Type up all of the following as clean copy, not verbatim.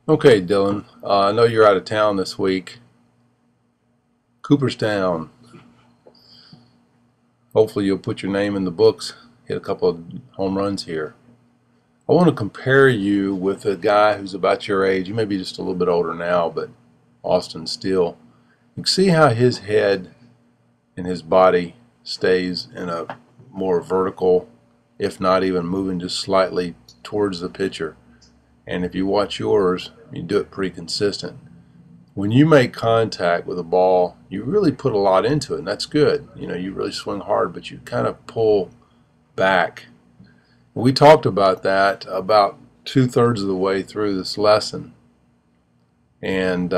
Okay, Dylan. I know you're out of town this week. Cooperstown. Hopefully, you'll put your name in the books. Hit a couple of home runs here. I want to compare you with a guy who's about your age. You may be just a little bit older now, but Austin Steele. You can see how his head and his body stays in a more vertical, if not even moving just slightly towards the pitcher. And if you watch yours, you do it pretty consistent. When you make contact with a ball, you really put a lot into it, and that's good. You know, you really swing hard, but you kind of pull back. We talked about that about two-thirds of the way through this lesson, and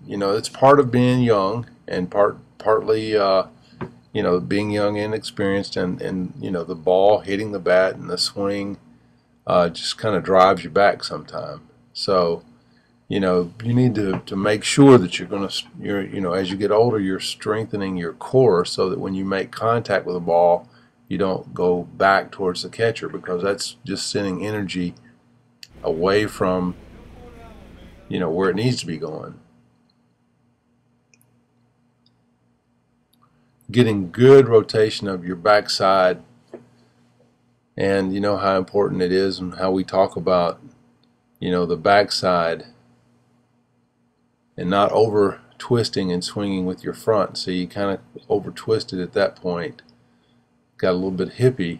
you know, it's part of being young, and partly you know, being young and experienced, and you know, the ball hitting the bat and the swing just kind of drives you back sometime. So you know, you need to make sure that you know, as you get older, you're strengthening your core so that when you make contact with a ball, you don't go back towards the catcher, because that's just sending energy away from, you know, where it needs to be going. Getting good rotation of your backside, and you know how important it is, and how we talk about, you know, the backside and not over twisting and swinging with your front. So you kind of over twisted at that point, got a little bit hippie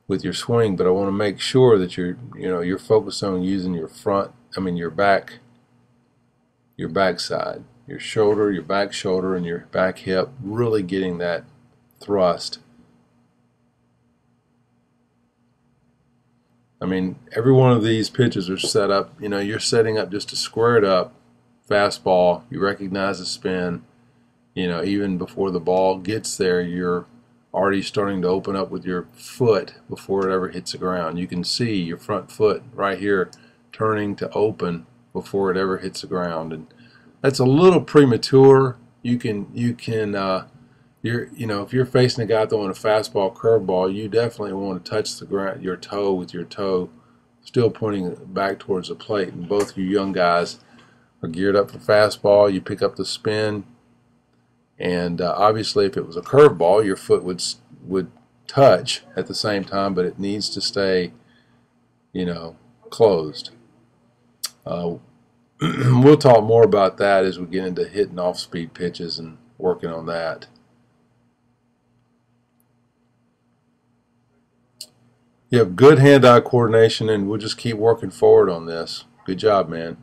with your swing, but I want to make sure that you're focused on using your front, I mean your backside, your shoulder, your back shoulder, and your back hip, really getting that thrust. I mean, every one of these pitches are set up, you know, you're setting up just to square it up, fastball, you recognize the spin, you know, even before the ball gets there, you're already starting to open up with your foot before it ever hits the ground. You can see your front foot right here turning to open before it ever hits the ground, and that's a little premature. You know, if you're facing a guy throwing a fastball, curveball, you definitely want to touch the ground, your toe with your toe, still pointing back towards the plate. And both you young guys are geared up for fastball. You pick up the spin, and obviously, if it was a curveball, your foot would touch at the same time, but it needs to stay, you know, closed. Uh, we'll talk more about that as we get into hitting off-speed pitches and working on that. You have good hand-eye coordination, and we'll just keep working forward on this. Good job, man.